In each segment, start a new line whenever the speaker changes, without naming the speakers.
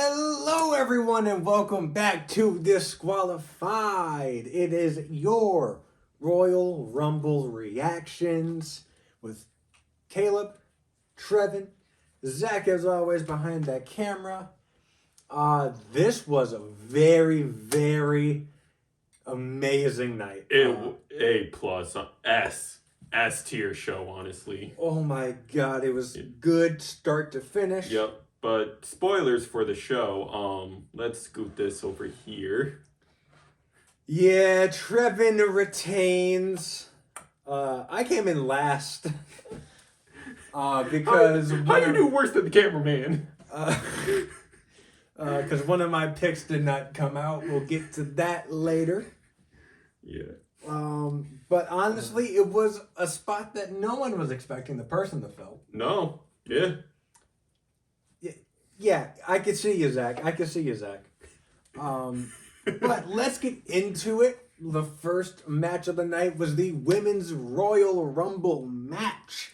Hello, everyone, and welcome back to Disqualified. It is your Royal Rumble reactions with Caleb, Trevin, Zach, as always, behind that camera. This was a very, very amazing night.
A plus, S tier show, honestly.
Oh my God, it was good start to finish.
Yep. But spoilers for the show. Let's scoot this over here.
Yeah, Trevin retains. I came in last. Because
how you do worse than the cameraman?
Because one of my picks did not come out. We'll get to that later.
Yeah.
But honestly, it was a spot that no one was expecting the person to fill.
No. Yeah.
Yeah, I could see you, Zach. But let's get into it. The first match of the night was the Women's Royal Rumble match.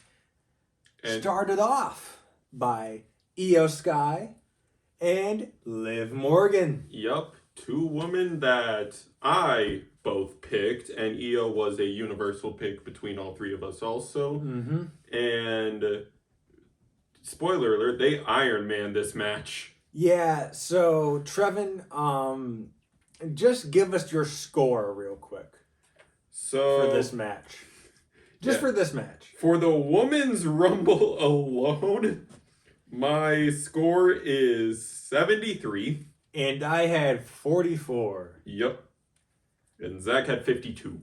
Started off by Io Sky and Liv Morgan.
Yup. Two women that I both picked, and Io was a universal pick between all three of us also.
Mm-hmm.
And spoiler alert, they Iron Man this match.
Yeah, so Trevin, just give us your score real quick for this match. For this match.
For the Women's Rumble alone, my score is 73.
And I had 44.
Yep. And Zach had 52.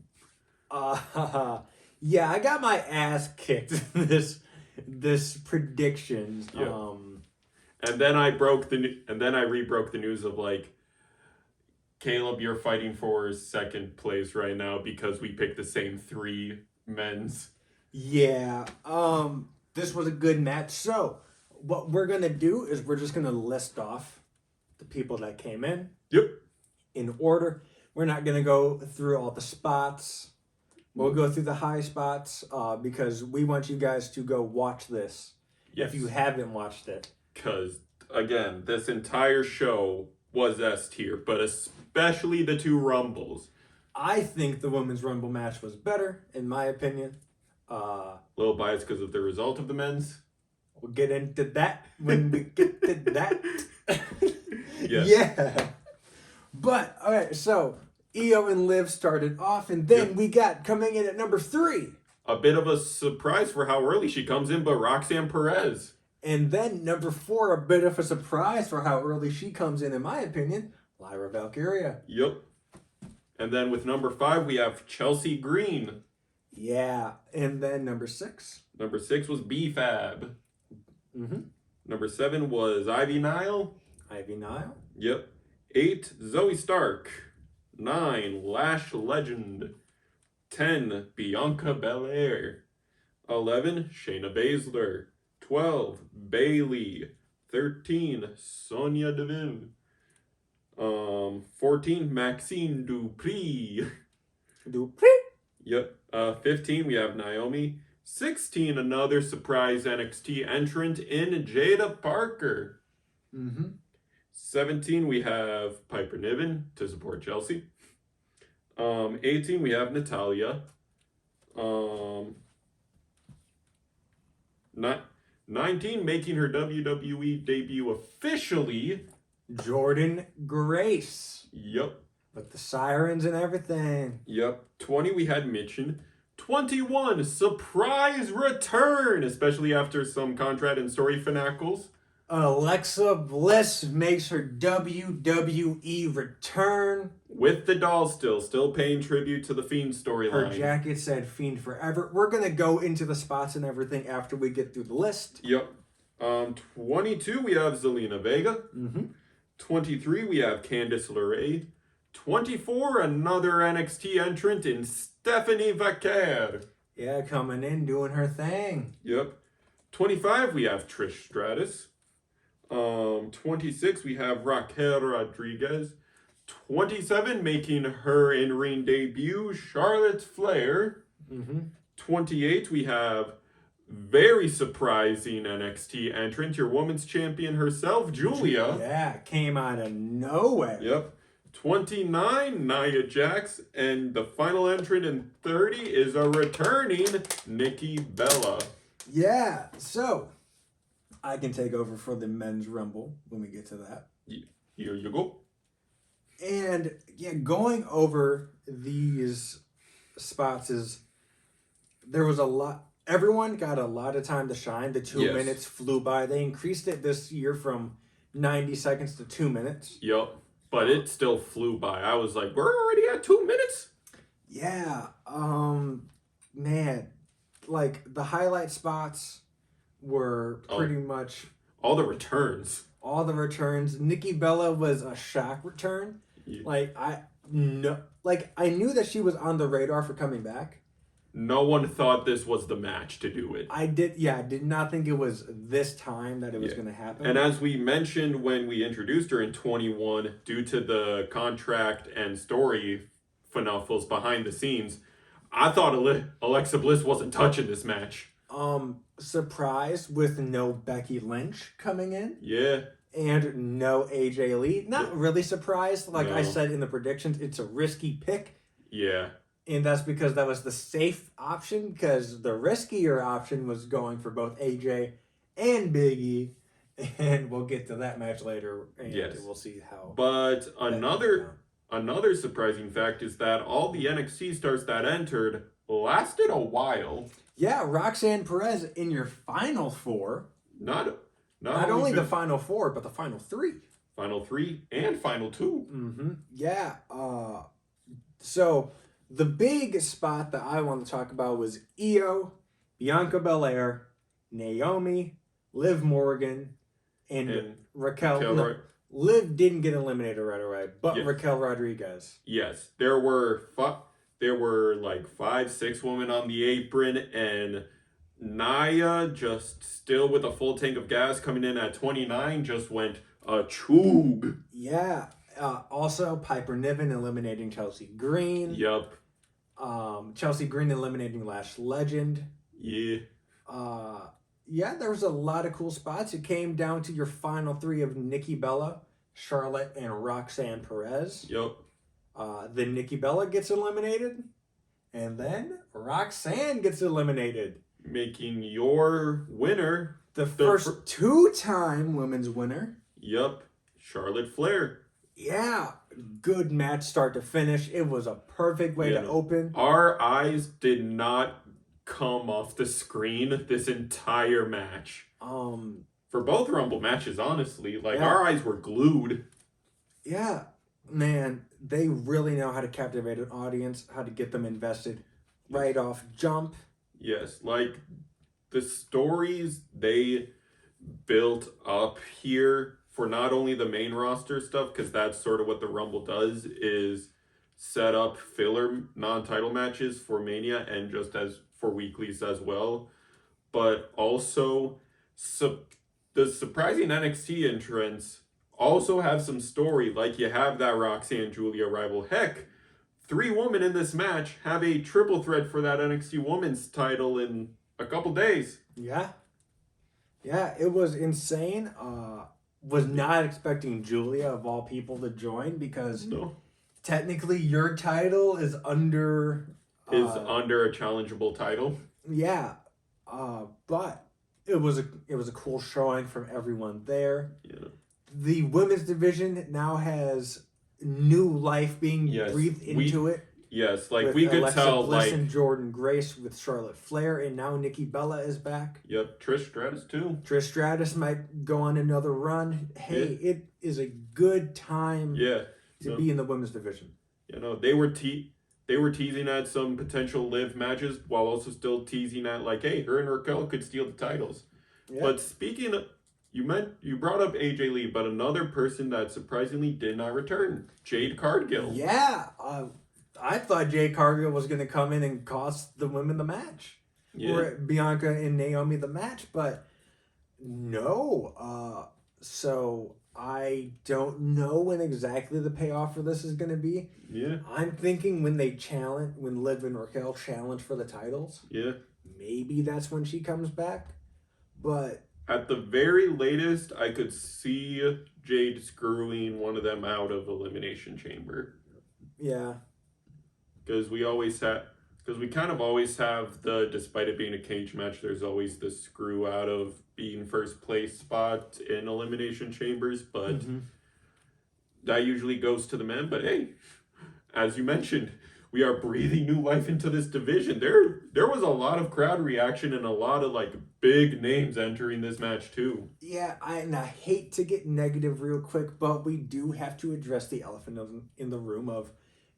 Yeah, I got my ass kicked this predictions.
Yep. And then I re-broke the news of like, Caleb, you're fighting for second place right now because we picked the same three men's.
Yeah. This was a good match. So what we're gonna do is we're just gonna list off the people that came in.
Yep.
In order. We're not gonna go through all the spots. We'll go through the high spots because we want you guys to go watch this if you haven't watched it.
Because, again, this entire show was S tier, but especially the two Rumbles.
I think the Women's Rumble match was better, in my opinion.
A little biased because of the result of the men's.
We'll get into that when we get to that.
Yes.
Yeah. But, all right, so Io and Liv started off, and then we got coming in at number 3.
A bit of a surprise for how early she comes in, but Roxanne Perez.
And then number 4, a bit of a surprise for how early she comes in my opinion, Lyra Valkyria.
Yep. And then with number 5, we have Chelsea Green.
Yeah. And then number 6.
Number 6 was B-Fab.
Mm-hmm.
Number 7 was Ivy Nile.
Ivy Nile.
Yep. 8, Zoe Stark. 9, Lash Legend. 10, Bianca Belair. 11, Shayna Baszler. 12, Bailey. 13, Sonya Deville. 14, Maxine Dupree. Yep. 15, we have Naomi. 16, another surprise NXT entrant in Jada Parker.
Mm-hmm.
17, we have Piper Niven to support Chelsea. 18, we have Natalya. 19, making her WWE debut officially,
Jordan Grace.
Yep.
With the sirens and everything.
Yep. 20, we had Mitchin. 21, surprise return, especially after some contract and story finacles.
Alexa Bliss makes her WWE return.
With the doll still paying tribute to the Fiend
Her
storyline.
jacket said Fiend Forever. We're going to go into the spots and everything after we get through the list.
Yep. 22, we have Zelina Vega.
Mm-hmm.
23, we have Candice LeRae. 24, another NXT entrant in Stephanie Vaquer.
Yeah, coming in, doing her thing.
Yep. 25, we have Trish Stratus. 26, we have Raquel Rodriguez. 27, making her in-ring debut, Charlotte Flair.
Mm-hmm.
28, we have very surprising NXT entrant, your women's champion herself, Julia.
Yeah, came out of nowhere.
Yep. 29, Nia Jax, and the final entrant in 30 is a returning Nikki Bella.
Yeah, so I can take over for the men's rumble when we get to that.
Here you go.
And yeah, going over these spots is there was a lot. Everyone got a lot of time to shine. The 2
Yes.
minutes flew by. They increased it this year from 90 seconds to 2 minutes.
Yep. But it still flew by. I was like, we're already at 2 minutes?
Yeah, man, like the highlight spots were pretty much
All the returns.
all the returns. Nikki Bella was a shock return.
Yeah.
I knew that she was on the radar for coming back.
No one thought this was the match to do it.
I did not think it was this time that it was
Yeah.
going to happen.
And as we mentioned when we introduced her in 21, due to the contract and story finufbles behind the scenes, I thought Alexa Bliss wasn't touching this match.
Surprised with no Becky Lynch coming in
Yeah.
and no AJ Lee. Not really surprised. Like I
No.
said in the predictions, it's a risky pick.
Yeah.
And that's because that was the safe option, because the riskier option was going for both AJ and Big E. And we'll get to that match later, and
Yes.
we'll see how.
But
that goes
another surprising fact is that all the NXT stars that entered lasted a while.
Yeah, Roxanne Perez in your final four.
Not
Only the
the
final four, but the final three.
final 3 and final 2.
Mm-hmm. Yeah. So the big spot that I want to talk about was Io, Bianca Belair, Naomi, Liv Morgan, and Raquel. No, Liv didn't get eliminated right away, but
Yes.
Raquel Rodriguez.
Yes, there were like 5-6 women on the apron, and Nia, just still with a full tank of gas, coming in at 29, just went a chug.
Yeah. Also, Piper Niven eliminating Chelsea Green.
Yup.
Chelsea Green eliminating Lash Legend.
Yeah.
Yeah, there was a lot of cool spots. It came down to your final three of Nikki Bella, Charlotte, and Roxanne Perez.
Yup.
Then Nikki Bella gets eliminated, and then Roxanne gets eliminated.
Making your winner.
The first two-time women's winner.
Yup. Charlotte Flair.
Yeah, good match start to finish. It was a perfect way to open.
Our eyes did not come off the screen this entire match. For both Rumble matches, honestly. Like, our eyes were glued.
Yeah, man, they really know how to captivate an audience, how to get them invested right off jump.
Yes, like, the stories they built up here for not only the main roster stuff, because that's sort of what the Rumble does, is set up filler non-title matches for Mania and just as for weeklies as well. But also, the surprising NXT entrants also have some story. Like, you have that Roxanne Julia rival. Heck, 3 women in this match have a triple threat for that NXT Women's title in a couple days.
Yeah, it was insane. Was not expecting Julia, of all people, to join, because technically your title is under
a challengeable title.
Yeah, but it was a cool showing from everyone there.
Yeah.
The women's division now has new life being breathed into it.
Yes, like
with
we could
Alexa
tell,
Bliss
like,
and Jordan Grace with Charlotte Flair, and now Nikki Bella is back.
Yep, Trish Stratus too.
Trish Stratus might go on another run. Hey, it is a good time to be in the women's division.
You know, they were teasing at some potential Liv matches while also still teasing at, like, hey, her and Raquel could steal the titles. Yeah. But speaking of, you brought up AJ Lee, but another person that surprisingly did not return, Jade Cargill.
Yeah, I thought Jade Cargill was going to come in and cost the women the match.
Yeah.
Or Bianca and Naomi the match, but no. So I don't know when exactly the payoff for this is going to be.
Yeah.
I'm thinking when Liv and Raquel challenge for the titles.
Yeah.
maybe that's when she comes back. But
at the very latest, I could see Jade screwing one of them out of Elimination Chamber.
yeah.
Because we kind of always have despite it being a cage match, there's always the screw out of being first place spot in Elimination Chambers, but that usually goes to the men. But hey, as you mentioned, we are breathing new life into this division. There was a lot of crowd reaction and a lot of like big names entering this match too.
Yeah, I hate to get negative real quick, but we do have to address the elephant in the room of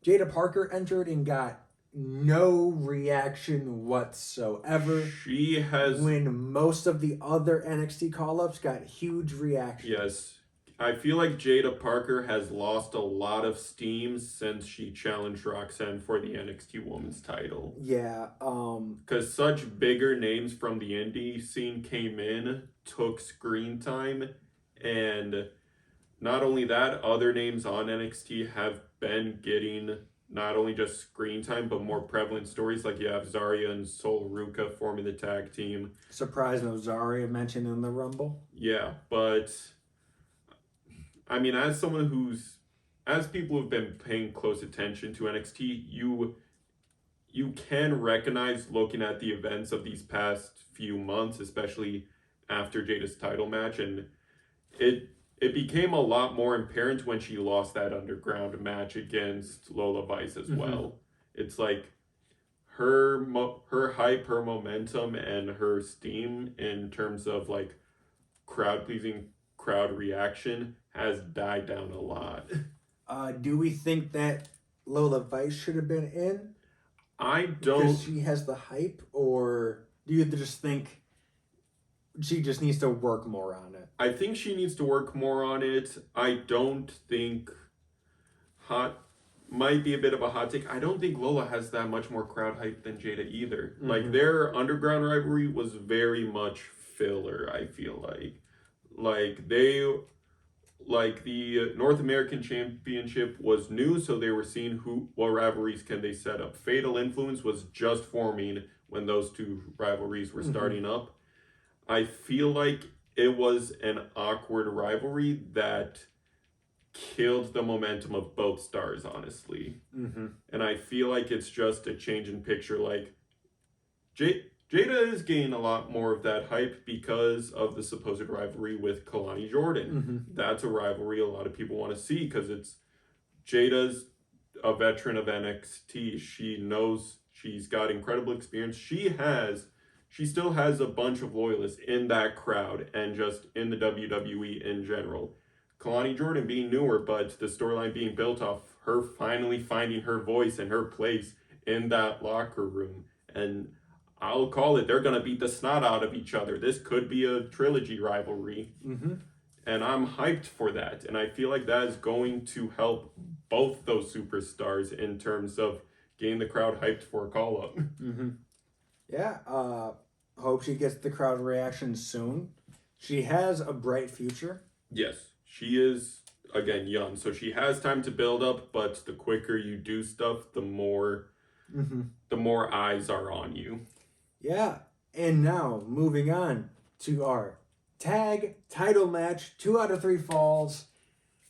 Jada Parker entered and got no reaction whatsoever.
She has
when most of the other NXT call-ups got huge reactions.
Yes. I feel like Jada Parker has lost a lot of steam since she challenged Roxanne for the NXT Women's title.
Yeah,
because such bigger names from the indie scene came in, took screen time, and not only that, other names on NXT have been getting not only just screen time, but more prevalent stories. Like you have Zarya and Sol Ruka forming the tag team.
Surprised no Zarya mentioned in the Rumble.
Yeah, but I mean, as people who've been paying close attention to NXT, you can recognize looking at the events of these past few months, especially after Jada's title match, and it became a lot more apparent when she lost that underground match against Lola Vice as well. It's like her hype, her momentum, and her steam in terms of like crowd pleasing, crowd reaction has died down a lot.
Do we think that Lola Vice should have been in?
I don't.
Because she has the hype, or do you just think she just needs to work more on it?
I think she needs to work more on it. I don't think might be a bit of a hot take. I don't think Lola has that much more crowd hype than Jada either. Like their underground rivalry was very much filler, I feel like the North American Championship was new, so they were seeing what rivalries can they set up. Fatal Influence was just forming when those two rivalries were starting up. I feel like it was an awkward rivalry that killed the momentum of both stars, honestly. And I feel like it's just a change in picture. Like Jada is gaining a lot more of that hype because of the supposed rivalry with Kalani Jordan. That's a rivalry a lot of people want to see because Jada's a veteran of NXT. She knows, she's got incredible experience. She still has a bunch of loyalists in that crowd and just in the WWE in general. Kalani Jordan being newer, but the storyline being built off her finally finding her voice and her place in that locker room. And I'll call it, they're going to beat the snot out of each other. This could be a trilogy rivalry. And I'm hyped for that. And I feel like that is going to help both those superstars in terms of getting the crowd hyped for a call-up.
Yeah, hope she gets the crowd reaction soon. She has a bright future.
Yes, she is, again, young. So she has time to build up, but the quicker you do stuff, the more eyes are on you.
Yeah, and now moving on to our tag title match, 2 out of 3 falls.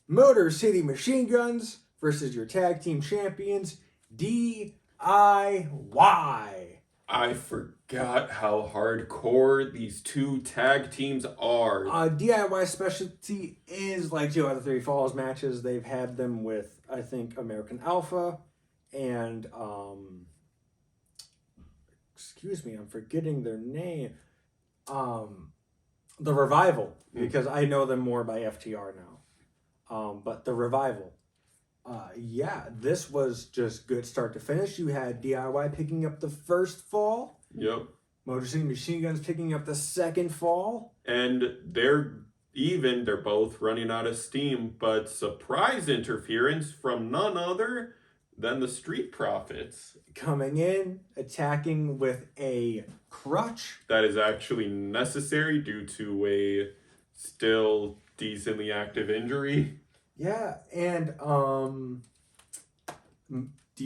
Motor City Machine Guns versus your tag team champions, DIY.
I forgot how hardcore these two tag teams are.
DIY specialty is like 2 out of 3 falls matches. They've had them with, I think, American Alpha and excuse me, I'm forgetting their name. The Revival, because I know them more by FTR now. But the Revival. Yeah, this was just good start to finish. You had DIY picking up the first fall.
Yep.
Motor City Machine Guns picking up the second fall.
And they're both running out of steam, but surprise interference from none other than the Street Profits.
Coming in, attacking with a crutch.
That is actually necessary due to a still decently active injury.
Yeah, and DIY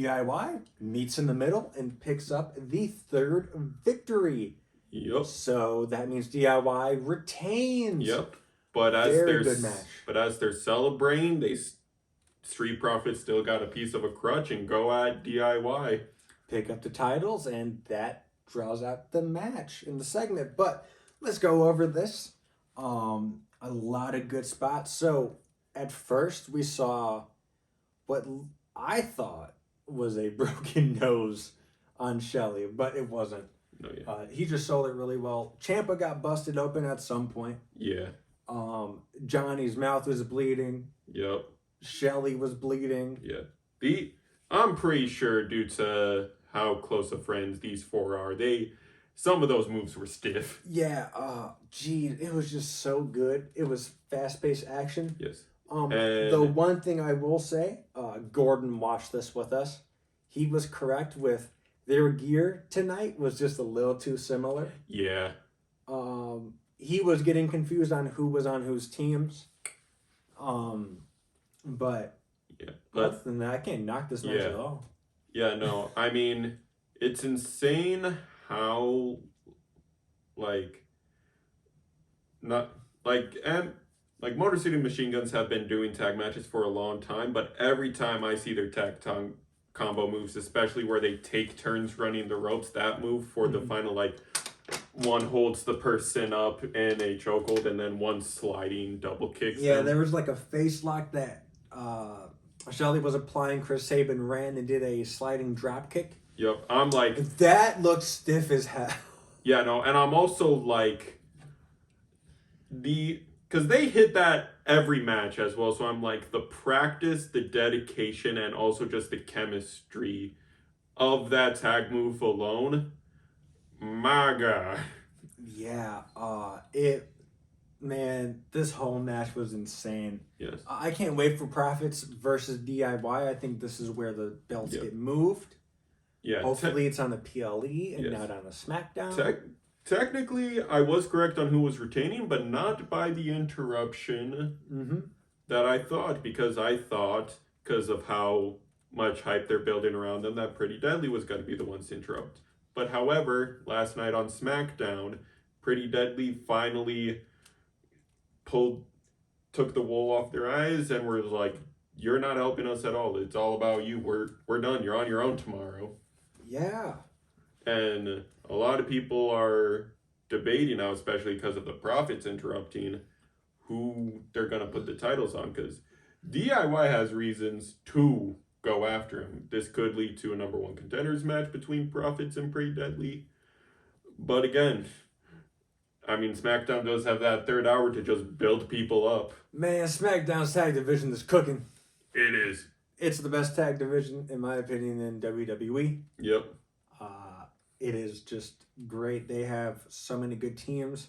DIY meets in the middle and picks up the third victory.
Yep.
So that means DIY retains.
Yep. But as
Very
they're
good match.
But as they're celebrating, Street Profits still got a piece of a crutch and go at DIY.
Pick up the titles, and that draws out the match in the segment. But let's go over this. A lot of good spots. So at first we saw what I thought was a broken nose on Shelley, but it wasn't.
No, yeah.
He just sold it really well. Ciampa got busted open at some point.
Yeah.
Johnny's mouth was bleeding.
Yep.
Shelley was bleeding.
Yeah. I'm pretty sure due to how close of friends these four are, some of those moves were stiff.
Yeah, geez, it was just so good. It was fast-paced action.
Yes.
The one thing I will say, Gordon watched this with us. He was correct with their gear tonight was just a little too similar.
Yeah.
He was getting confused on who was on whose teams. But
yeah,
other than that, I can't knock this match at all.
Yeah, no, I mean, it's insane how, Motor City Machine Guns have been doing tag matches for a long time, but every time I see their tag combo moves, especially where they take turns running the ropes, that move for the final, one holds the person up in a chokehold and then one sliding double kicks them.
There was like a face lock that Shelley was applying. Chris Sabin ran and did a sliding drop kick.
Yep, I'm like...
That looked stiff as hell.
Yeah, no, and I'm also like... Because they hit that every match as well, so I'm like, the practice, the dedication, and also just the chemistry of that tag move alone... My God.
Yeah, this whole match was insane.
Yes.
I can't wait for Profits versus DIY. I think this is where the belts get moved.
Yeah.
Hopefully it's on the PLE and not on the SmackDown.
Technically, I was correct on who was retaining, but not by the interruption that I thought, because of how much hype they're building around them, that Pretty Deadly was going to be the ones to interrupt. But however, last night on SmackDown, Pretty Deadly finally took the wool off their eyes and were like, "You're not helping us at all. It's all about you. We're done. You're on your own tomorrow."
Yeah.
And a lot of people are debating now, especially because of the Profits interrupting, who they're going to put the titles on, because DIY has reasons to go after him. This could lead to a number one contenders match between Profits and Pretty Deadly. But again, I mean, SmackDown does have that third hour to just build people up.
Man, SmackDown's tag division is cooking.
It is.
It's the best tag division, in my opinion, in WWE.
Yep.
It is just great. They have so many good teams.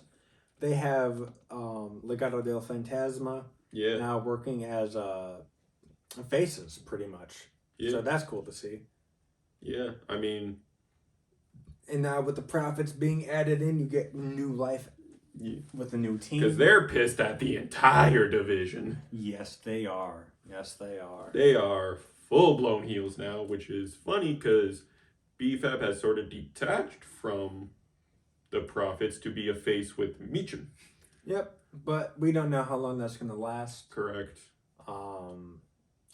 They have Legado del Fantasma now working as faces, pretty much. Yeah. So that's cool to see.
Yeah, I mean...
And now with the Profits being added in, you get new life with a new team.
Because they're pissed at the entire division.
Yes, they are. Yes, they are.
They are full-blown heels now, which is funny because BFAB has sort of detached from the Profits to be a face with Meacham.
Yep, but we don't know how long that's going to last.
Correct.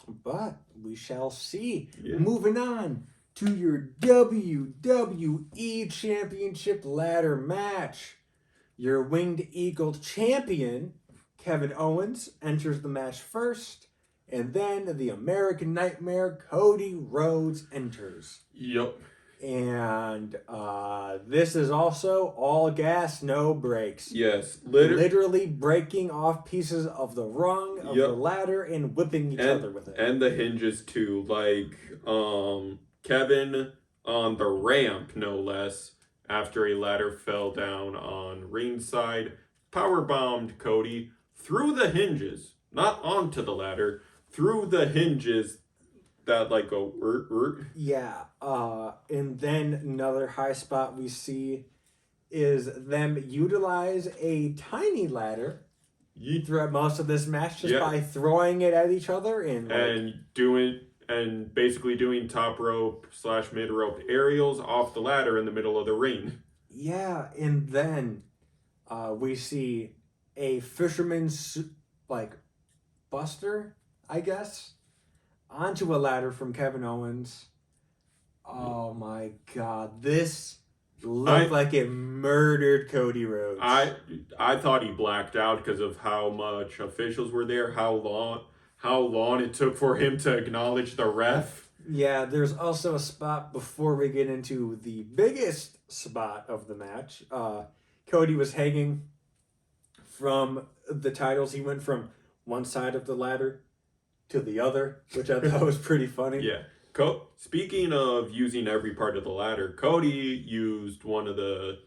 But we shall see.
Yeah.
Moving on to your WWE Championship ladder match. Your Winged Eagle champion, Kevin Owens, enters the match first. And then the American Nightmare, Cody Rhodes, enters.
Yep.
And this is also all gas, no brakes.
Yes.
Literally breaking off pieces of the rung of the ladder and whipping each other with it.
And the hinges too. Like, Kevin on the ramp, no less, after a ladder fell down on ringside, powerbombed Cody through the hinges. Not onto the ladder, through the hinges that like go
Yeah. And then another high spot we see is them utilize a tiny ladder throughout most of this match just by throwing it at each other and
and basically doing top rope / mid rope aerials off the ladder in the middle of the ring.
Yeah, and then we see a fisherman's like buster, I guess, onto a ladder from Kevin Owens. Oh my god, this looked like it murdered Cody Rhodes.
I thought he blacked out because of how much officials were there, how long it took for him to acknowledge the ref.
Yeah, there's also a spot before we get into the biggest spot of the match. Cody was hanging from the titles. He went from one side of the ladder to the other, which I thought was pretty funny.
Yeah. Speaking of using every part of the ladder, Cody used one of the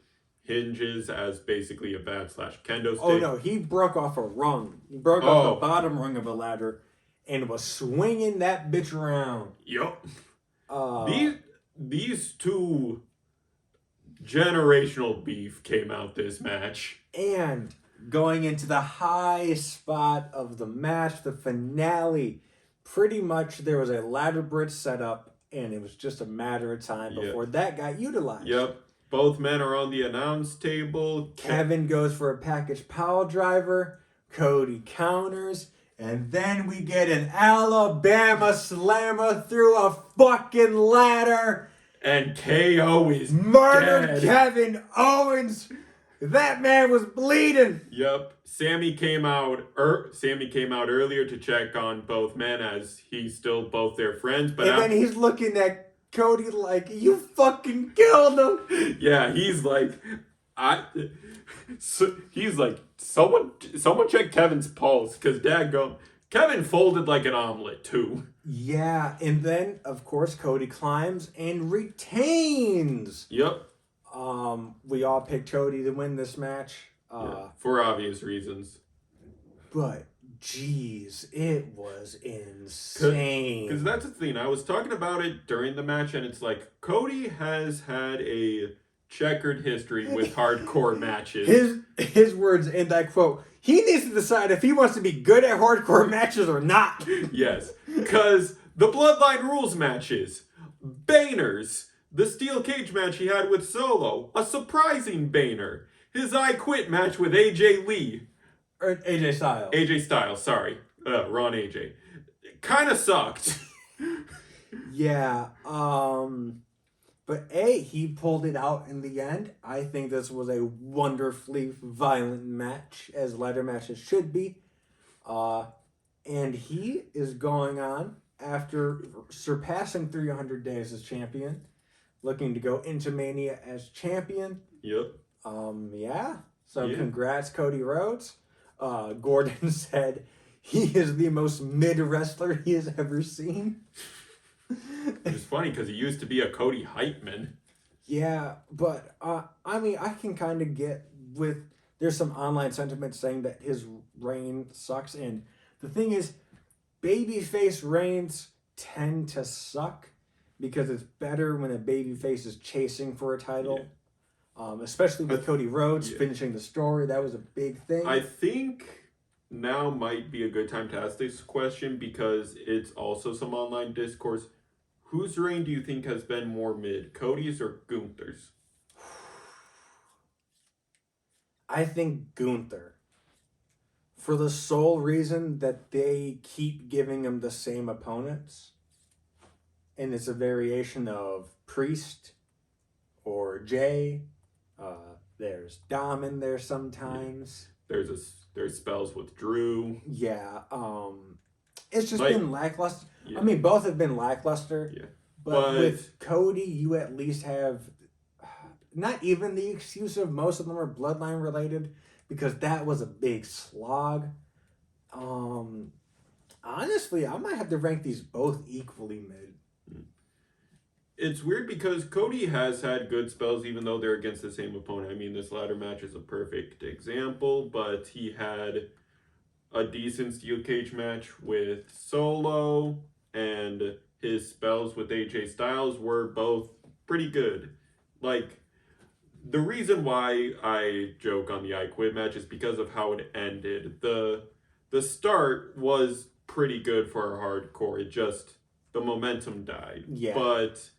hinges as basically a bat / kendo stick.
Oh no, he broke off a rung. He broke off the bottom rung of a ladder and was swinging that bitch around.
Yup. These two generational beef came out this match.
And going into the high spot of the match, the finale, pretty much there was a ladder bridge set up, and it was just a matter of time before that got utilized.
Yep. Both men are on the announce table.
Kevin goes for a package pile driver. Cody counters. And then we get an Alabama slammer through a fucking ladder.
And KO is
murdered
dead.
Kevin Owens. That man was bleeding.
Yep. Sammy came out earlier to check on both men as he's still both their friends. But
then he's looking at Cody like, you fucking killed him.
Yeah, he's like, someone check Kevin's pulse, because Kevin folded like an omelet too.
Yeah, and then of course Cody climbs and retains.
Yep.
We all picked Cody to win this match.
For obvious reasons.
But jeez, it was insane.
Because that's the thing. I was talking about it during the match, and it's like Cody has had a checkered history with hardcore matches.
His words, and I quote, he needs to decide if he wants to be good at hardcore matches or not.
Yes, because the Bloodline Rules matches, bangers. The steel cage match he had with Solo, a surprising banger. His I Quit match with AJ Lee.
Or AJ Styles.
AJ Styles, sorry. Ron AJ. Kind of sucked.
Yeah, but he pulled it out in the end. I think this was a wonderfully violent match, as ladder matches should be. And he is going on after surpassing 300 days as champion, looking to go into Mania as champion.
Yep.
Yeah. So congrats, Cody Rhodes. Gordon said he is the most mid wrestler he has ever seen.
It's funny because he used to be a Cody hype man.
Yeah, but I mean, I can kind of get with. There's some online sentiment saying that his reign sucks, and the thing is, babyface reigns tend to suck because it's better when a babyface is chasing for a title. Especially with Cody Rhodes finishing the story. That was a big thing.
I think now might be a good time to ask this question because it's also some online discourse. Whose reign do you think has been more mid, Cody's or Gunther's?
I think Gunther. For the sole reason that they keep giving him the same opponents. And it's a variation of Priest or Jay. There's Dom in there sometimes.
There's spells with Drew.
Yeah. It's just been lackluster. Yeah. I mean, both have been lackluster.
Yeah.
But with Cody, you at least have not even the excuse of most of them are bloodline related because that was a big slog. Honestly, I might have to rank these both equally mid.
It's weird because Cody has had good spells even though they're against the same opponent. I mean, this ladder match is a perfect example, but he had a decent steel cage match with Solo, and his spells with AJ Styles were both pretty good. Like, the reason why I joke on the I Quit match is because of how it ended. The start was pretty good for a hardcore. It just... the momentum died.
Yeah.
But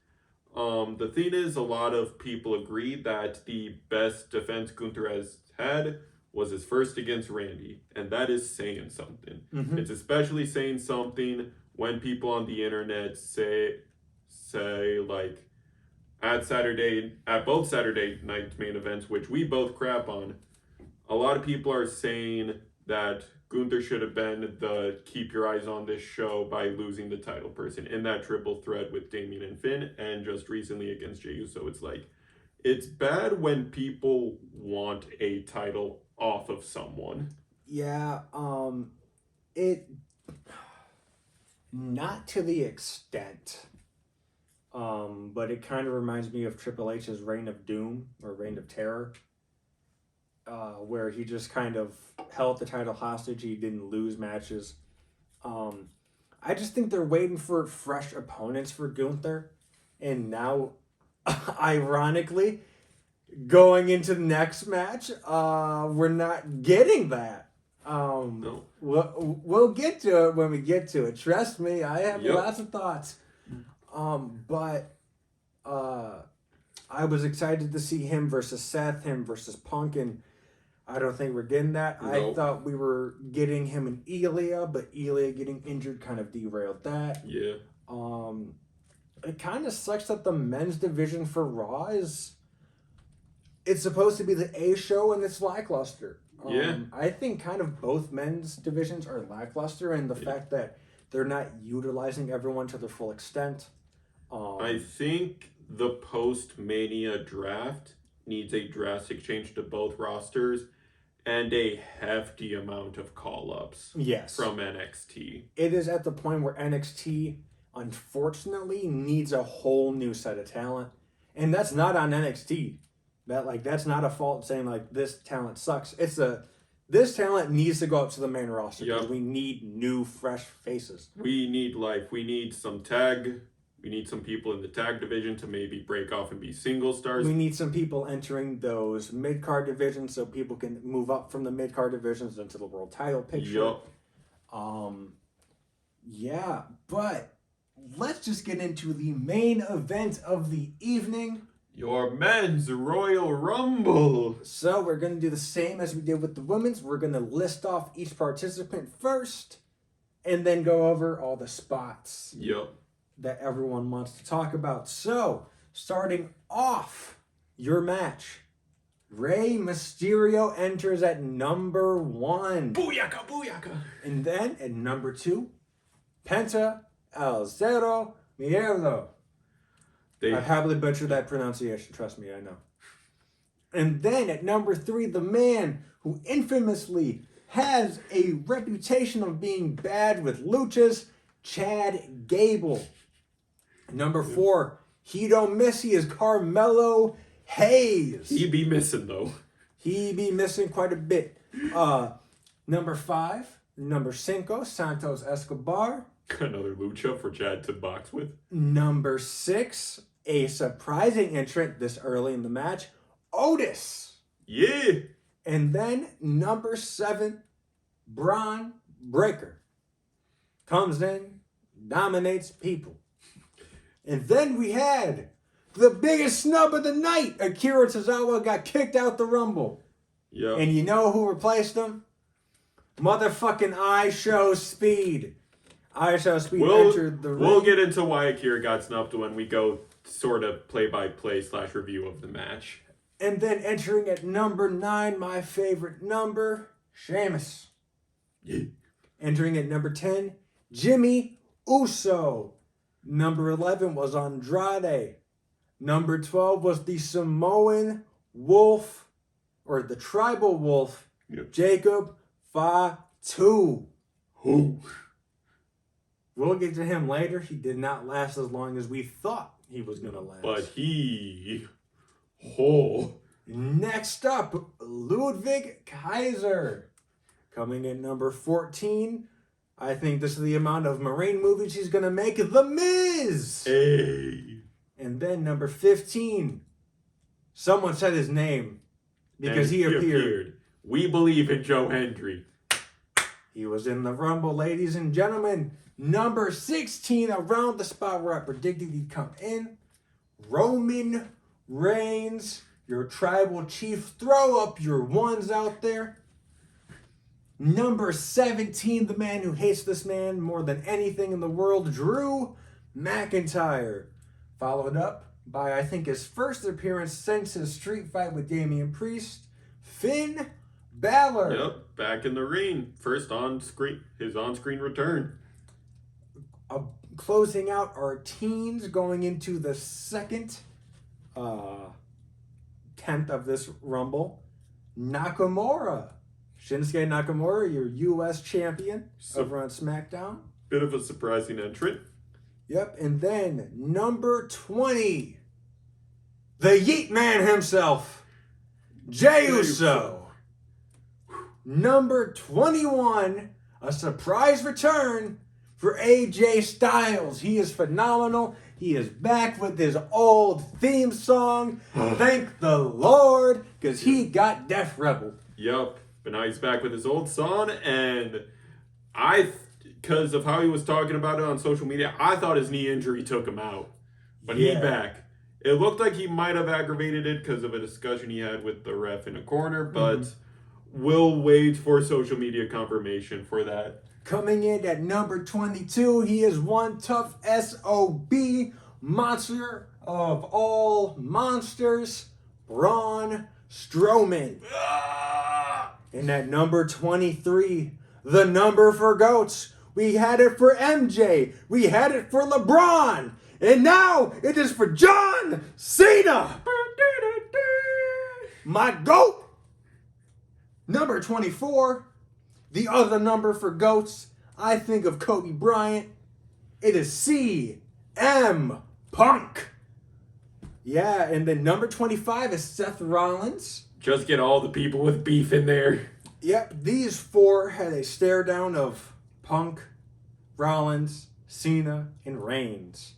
the thing is, a lot of people agree that the best defense Gunther has had was his first against Randy, and that is saying something.
Mm-hmm.
It's especially saying something when people on the internet say like at both Saturday night main events, which we both crap on, a lot of people are saying that Gunther should have been the keep your eyes on this show by losing the title person in that triple threat with Damien and Finn, and just recently against Jey Uso. It's like, it's bad when people want a title off of someone.
Yeah, it not to the extent, but it kind of reminds me of Triple H's Reign of Doom or Reign of Terror, where he just kind of held the title hostage. He didn't lose matches. I just think they're waiting for fresh opponents for Gunther, and now, ironically, going into the next match, we're not getting that.
No.
We'll get to it when we get to it. Trust me, I have
Yep.
lots of thoughts. But I was excited to see him versus Seth, him versus Punk, and I don't think we're getting that. I
Nope.
thought we were getting him and Ilya, but Ilya getting injured kind of derailed that.
Yeah.
It kind of sucks that the men's division for Raw it's supposed to be the A show and it's lackluster.
Yeah.
I think kind of both men's divisions are lackluster, and the fact that they're not utilizing everyone to their full extent.
I think the post-Mania draft needs a drastic change to both rosters and a hefty amount of call-ups
Yes.
from NXT.
It is at the point where NXT, unfortunately, needs a whole new set of talent. And that's not on NXT. That's not a fault saying like this talent sucks. This talent needs to go up to the main roster because
Yep.
we need new, fresh faces.
We need some tag. We need some people in the tag division to maybe break off and be single stars.
We need some people entering those mid-card divisions so people can move up from the mid-card divisions into the world title picture.
Yup.
Yeah, but let's just get into the main event of the evening.
Your men's Royal Rumble.
So we're going to do the same as we did with the women's. We're going to list off each participant first and then go over all the spots
Yup.
that everyone wants to talk about. So, starting off your match, Rey Mysterio enters at number 1.
Booyaka, booyaka.
And then at number 2, Penta El Zero Miedo. I happily butchered that pronunciation, trust me, I know. And then at number 3, the man who infamously has a reputation of being bad with luchas, Chad Gable. Number 4, he don't miss, he is Carmelo Hayes.
He be missing though.
He be missing quite a bit. Number 5, number 5, Santos Escobar.
Another lucha for Chad to box with.
Number 6, a surprising entrant this early in the match, Otis.
Yeah.
And then number 7, Braun Breaker. Comes in, dominates people. And then we had the biggest snub of the night. Akira Tozawa got kicked out the Rumble.
Yeah.
And you know who replaced him? Motherfucking iShow Speed. iShow Speed entered the ring.
We'll get into why Akira got snubbed when we go sort of play-by-play / review of the match.
And then entering at number 9, my favorite number, Sheamus.
Yeah.
Entering at number 10, Jimmy Uso. Number 11 was Andrade. Number 12 was the Samoan Wolf, or the Tribal Wolf,
Yep.
Jacob Fatu.
Who?
We'll get to him later. He did not last as long as we thought he was going to last.
But he... Oh.
Next up, Ludwig Kaiser. Coming in number 14. I think this is the amount of Marine movies he's going to make. The Miz.
Hey.
And then number 15. Someone said his name because
And
he appeared.
We believe in Joe Hendry.
He was in the Rumble, ladies and gentlemen. Number 16, around the spot where I predicted he'd come in. Roman Reigns, your tribal chief. Throw up your ones out there. Number 17, the man who hates this man more than anything in the world, Drew McIntyre. Followed up by, I think, his first appearance since his street fight with Damian Priest, Finn Balor.
Yep, back in the ring. First on-screen, his on-screen return.
Closing out our teams, going into the second tenth of this Rumble, Nakamura. Shinsuke Nakamura, your U.S. champion over on SmackDown.
Bit of a surprising entrant.
Yep, and then number 20, the Yeet Man himself, Jey Uso. Number 21, a surprise return for AJ Styles. He is phenomenal. He is back with his old theme song. Thank the Lord, because he got Death Rebel.
Yep, but now he's back with his old song, and because of how he was talking about it on social media, I thought his knee injury took him out. But he's back. It looked like he might have aggravated it because of a discussion he had with the ref in a corner, but we'll wait for social media confirmation for that.
Coming in at number 22, he is one tough SOB, monster of all monsters, Braun Strowman. And at number 23, the number for GOATs. We had it for MJ. We had it for LeBron. And now it is for John Cena. My GOAT. Number 24. The other number for GOATs. I think of Kobe Bryant. It is CM Punk. Yeah, and then number 25 is Seth Rollins.
Just get all the people with beef in there.
Yep, these four had a stare down of Punk, Rollins, Cena, and Reigns.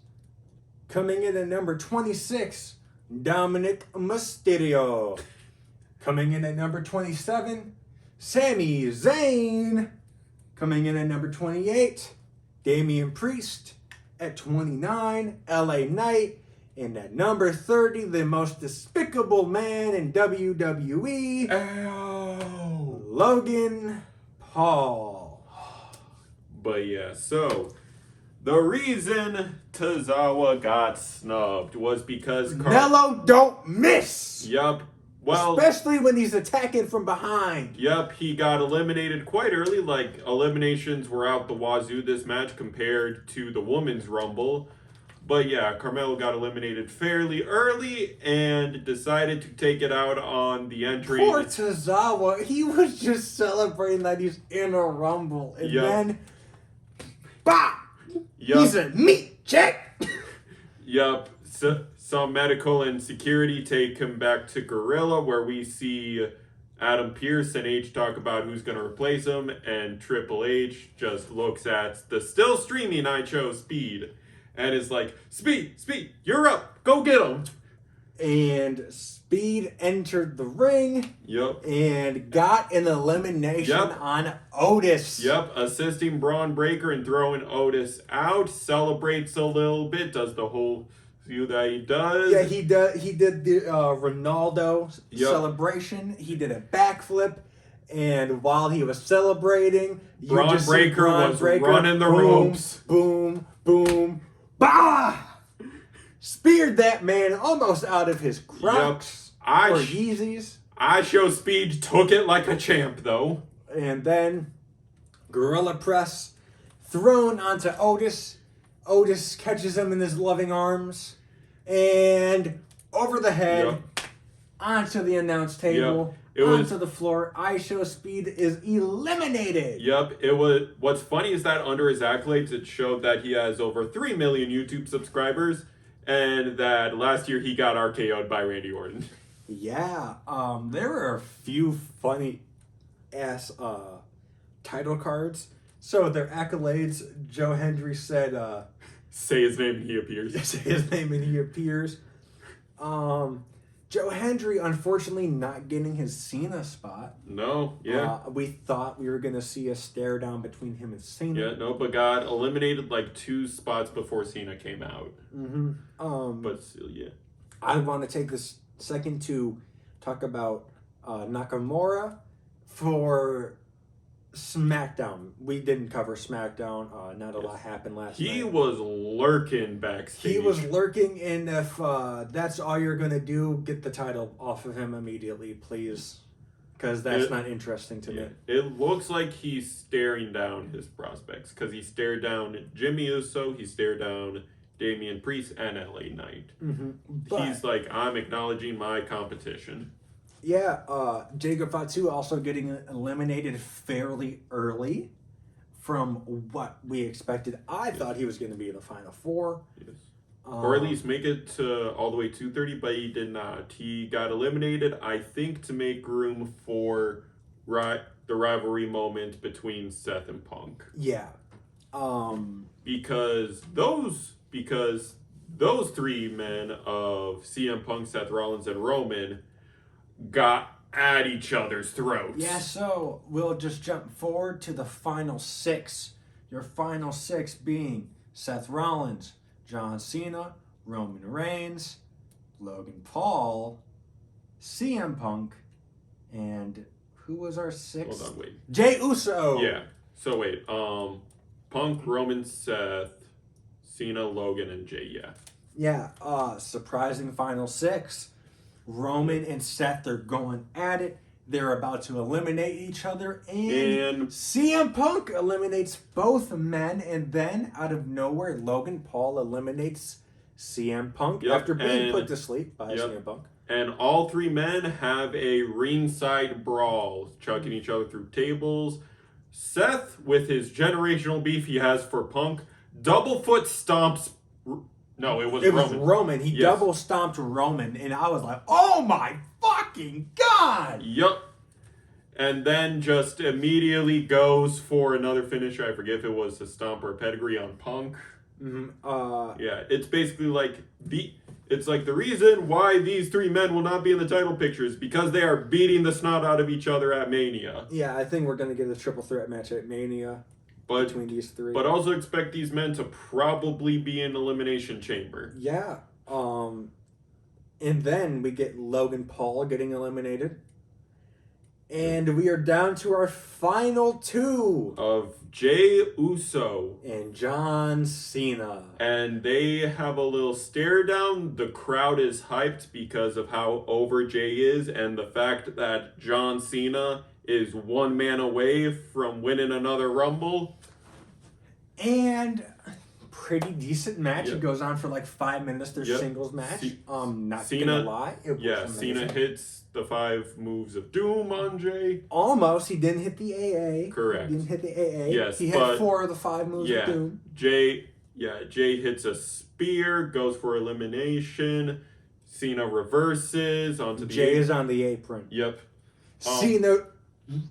Coming in at number 26, Dominic Mysterio. Coming in at number 27, Sami Zayn. Coming in at number 28, Damian Priest. At 29, LA Knight. And at number 30, the most despicable man in WWE, Logan Paul.
But yeah, so the reason Tozawa got snubbed was because
Canelo don't miss.
Yup. Well,
especially when he's attacking from behind.
Yup, he got eliminated quite early. Like, eliminations were out the wazoo this match compared to the Women's Rumble. But yeah, Carmelo got eliminated fairly early and decided to take it out on the entry.
Poor Tozawa, he was just celebrating that he's in a Rumble. And then, bah! He's a meat check!
Yup. So, some medical and security take him back to Gorilla, where we see Adam Pearce and H talk about who's going to replace him, and Triple H just looks at the still streaming I Chose Speed and is like, Speed, you're up, go get him.
And Speed entered the ring.
Yep.
And got an elimination on Otis.
Yep, assisting Braun Breaker and throwing Otis out. Celebrates a little bit, does the whole view that he does.
Yeah, he did the Ronaldo celebration. He did a backflip. And while he was celebrating,
Braun Breaker was running the ropes.
Boom, boom, bah! Speared that man almost out of his Crocs or Yeezys.
I Show Speed took it like a champ, though.
And then Gorilla Press thrown onto Otis. Otis catches him in his loving arms. And over the head, onto the announce table, onto the floor. I Show Speed is eliminated.
Yep, it was. What's funny is that under his accolades, it showed that he has over 3 million YouTube subscribers, and that last year he got RKO'd by Randy Orton.
Yeah, there were a few funny ass title cards. So their accolades, Joe Hendry said,
say his name and he appears.
Say his name and he appears. Joe Hendry, unfortunately, not getting his Cena spot.
No, yeah.
We thought we were going to see a stare down between him and Cena.
Yeah, no, but got eliminated like 2 spots before Cena came out.
Mm-hmm.
But still, yeah.
I want to take this second to talk about Nakamura for SmackDown. We didn't cover SmackDown. Not a lot happened last night.
He was lurking backstage.
He was lurking, and if that's all you're going to do, get the title off of him immediately, please. Because that's not interesting to me.
It looks like he's staring down his prospects. Because he stared down Jimmy Uso, he stared down Damian Priest, and LA Knight. He's like, I'm acknowledging my competition.
Yeah, Jacob Fatu also getting eliminated fairly early from what we expected. I thought he was going to be in the Final Four.
Yes. Or at least make it to all the way to 30, but he did not. He got eliminated, I think, to make room for the rivalry moment between Seth and Punk.
Yeah.
Because those 3 men of CM Punk, Seth Rollins, and Roman got at each other's throats.
Yeah, so we'll just jump forward to the final 6. Your final 6 being Seth Rollins, John Cena, Roman Reigns, Logan Paul, CM Punk, and who was our 6th?
Hold on, wait.
Jey Uso.
Yeah. So wait, Punk, Roman, Seth, Cena, Logan, and Jay. Yeah.
Yeah. Surprising final 6. Roman and Seth are going at it. They're about to eliminate each other, and CM Punk eliminates both men, and then out of nowhere, Logan Paul eliminates CM Punk after being put to sleep by CM Punk.
And all 3 men have a ringside brawl, chucking each other through tables. Seth, with his generational beef he has for Punk, double foot stomps. No, it was
Roman. He double stomped Roman, and I was like, oh my fucking God!
Yup. And then just immediately goes for another finisher. I forget if it was a stomp or a pedigree on Punk. Yeah, it's basically like the reason why these 3 men will not be in the title picture is because they are beating the snot out of each other at Mania.
Yeah, I think we're going to get a triple threat match at Mania between these 3.
But also expect these men to probably be in Elimination Chamber.
Yeah. And then we get Logan Paul getting eliminated. And we are down to our final 2.
Of Jey Uso.
And John Cena.
And they have a little stare down. The crowd is hyped because of how over Jey is and the fact that John Cena is 1 man away from winning another Rumble.
And pretty decent match. It goes on for like 5 minutes. Their singles match. Not
Cena,
gonna lie.
Cena hits the 5 moves of doom on Jey.
Almost. He didn't hit the AA.
Correct.
He didn't hit the AA.
Yes,
he hit 4 of the 5 moves of doom.
Jey hits a spear, goes for elimination. Cena reverses onto the
Jey is on the apron.
Yep.
Cena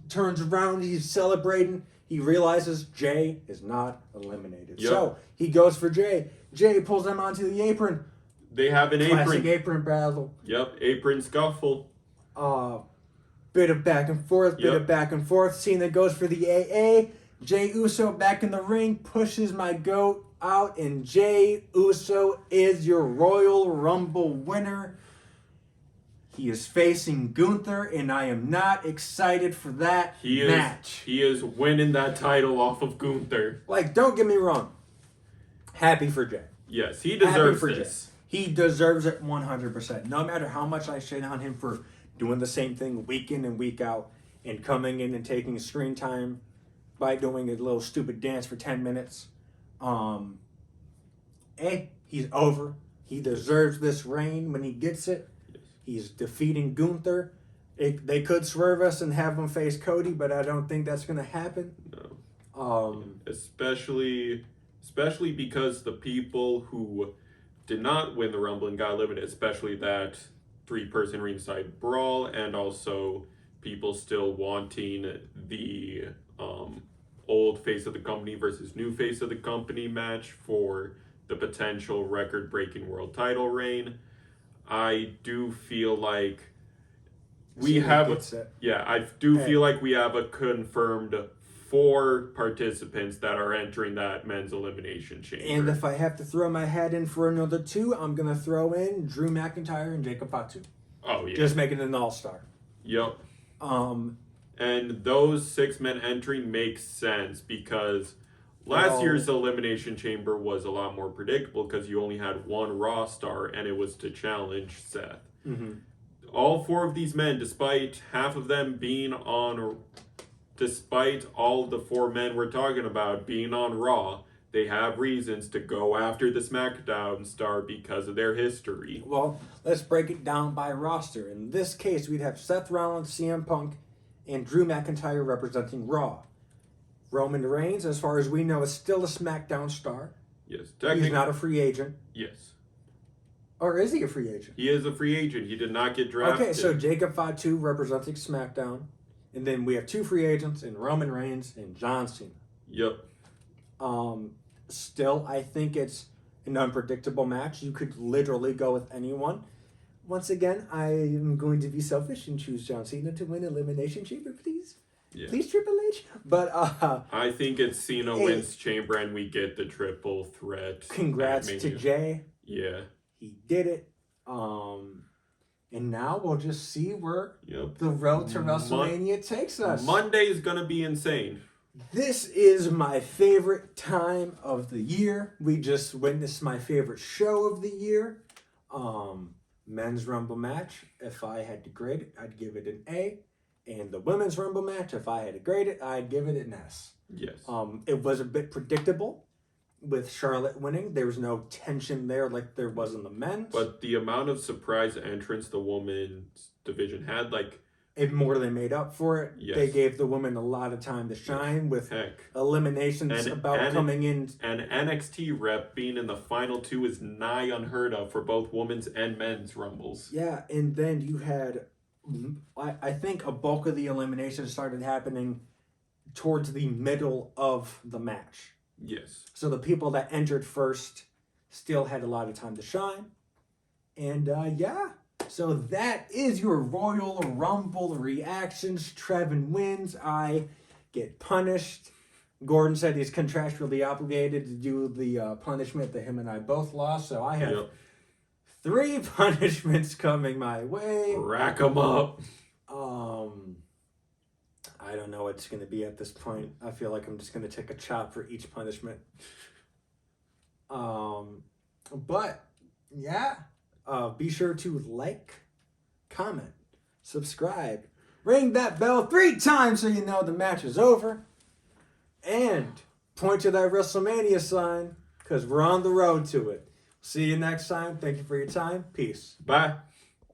turns around. He's celebrating. He realizes Jey is not eliminated.
Yep.
So he goes for Jey. Jey pulls him onto the apron.
They have an
Classic apron battle.
Yep, apron scuffle.
Bit of back and forth. Cena goes for the AA. Jey Uso back in the ring, pushes my goat out, and Jey Uso is your Royal Rumble winner. He is facing Gunther, and I am not excited for that match.
He is winning that title off of Gunther.
Like, don't get me wrong. Happy for Jey.
Yes, he deserves this.
He deserves it 100%. No matter how much I shit on him for doing the same thing week in and week out and coming in and taking screen time by doing a little stupid dance for 10 minutes. He's over. He deserves this reign when he gets it.
Yes.
He's defeating Gunther. They could swerve us and have him face Cody, but I don't think that's going to happen.
No. Especially because the people who did not win the Rumble and got eliminated, especially that 3-person ringside brawl, and also people still wanting the old face of the company versus new face of the company match for the potential record-breaking world title reign. I do feel like
Cena
have
gets it.
I do
Hey.
feel like we have a confirmed 4 participants that are entering that men's elimination chamber.
And if I have to throw my hat in for another 2, I'm gonna throw in Drew McIntyre and Jacob Fatu.
Oh yeah.
Just making it an all-star.
Yep.
Um,
And those 6 men entering makes sense because last
Well-
year's elimination chamber was a lot more predictable because you only had one Raw star and it was to challenge Seth.
mhm.
All 4 of these men, despite half of them being on, despite all the 4 men we're talking about being on Raw, they have reasons to go after the SmackDown star because of their history.
Well, let's break it down by roster. In this case, we'd have Seth Rollins, CM Punk, and Drew McIntyre representing Raw. Roman Reigns, as far as we know, is still a SmackDown star.
Yes,
He's
technically,
not a free agent.
yes.
Or is he a free agent?
He is a free agent. He did not get drafted.
Okay, so Jacob Fatu representing SmackDown. And then we have 2 free agents in Roman Reigns and John Cena.
Yep.
Still, I think it's an unpredictable match. You could literally go with anyone. Once again, I am going to be selfish and choose John Cena to win Elimination Chamber, please.
Yeah.
Please, Triple H. But
I think it's Cena
Hey.
wins Chamber and we get the triple threat.
congrats
at
to
Mania.
Jay.
Yeah.
He did it. And now we'll just see where
Yep.
the road to WrestleMania takes us.
Monday's gonna be insane.
This is my favorite time of the year. We just witnessed my favorite show of the year. Men's Rumble match. If I had to grade it, I'd give it an A. And the Women's Rumble match, if I had to grade it, I'd give it an S.
Yes.
It was a bit predictable with Charlotte winning. There was no tension there like there was in the men's.
But the amount of surprise entrance the women's division had, like,
It more than made up for it.
Yes.
They gave the women a lot of time to shine with
heck.
eliminations about coming in.
An NXT rep being in the final 2 is nigh unheard of for both women's and men's rumbles.
Yeah, and then you had, I think a bulk of the eliminations started happening towards the middle of the match.
Yes.
So the people that entered first still had a lot of time to shine. And yeah, so that is your Royal Rumble reactions. Trevin wins. I get punished. Gordon said he's contractually obligated to do the punishment that him and I both lost. So I have
Yep.
3 punishments coming my way.
Rack 'em up.
I don't know what it's going to be at this point. I feel like I'm just going to take a chop for each punishment. But yeah, be sure to like, comment, subscribe, ring that bell 3 times so you know the match is over, and point to that WrestleMania sign because we're on the road to it. See you next time. Thank you for your time. Peace.
Bye.